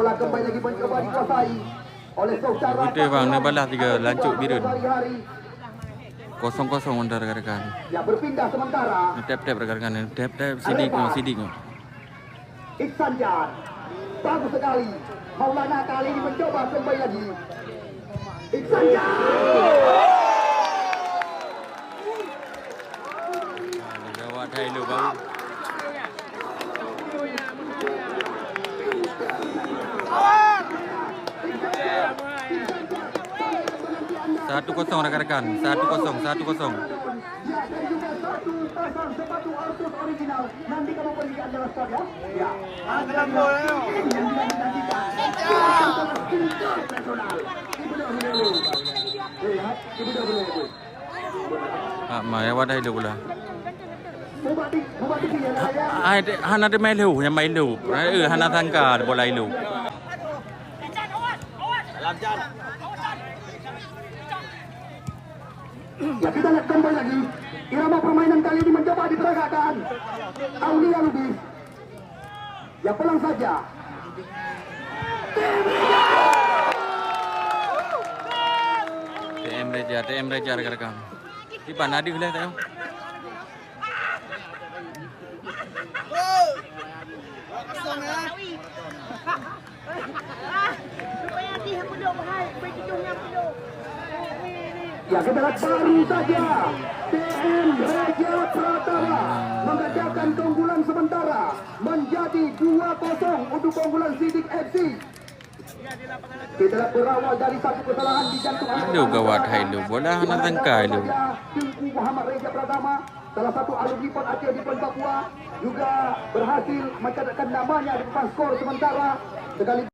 bola kembali lagi mencoba dikuasai oleh saudara. Betul bang, ni balas 3 lancuk birun. 0-0 antara rekan-rekan. Ya berpindah sementara. Tap-tap rekan-rekan, tap-tap sidik. Iksan Jan, bagus sekali. Maulana kali ini mencoba kembali lagi. Iksan Jan. Gawat hai lu bang. Satu kosong rekan-rekan, 1-0. Sepatu Artus original. Nanti kamu pergi ke Anda Stad ya. Ya. Mai awak dah hidup pula. Han ada main lu, yang main lu. Han ada tangka bola lu. Ya kita lihat kembali lagi. Irama permainan kali ini mencoba diperagakan. Aulia Lubis. Ya pulang saja. TM Reja rekan-rekan. Di mana di wilayah tahu? Ya kita lihat baru saja TM Reja Pratama mengadakan keunggulan sementara menjadi 2-0 untuk keunggulan Sidik FC. Kita lihat berawal dari satu kesalahan di jantung Lu gawat hai lu, bola Han ada tangka lu. Tengku Muhammad Reja Pratama, salah satu alumni PON Aceh di PON Papua, juga berhasil mencatatkan namanya di depan skor sementara sekali.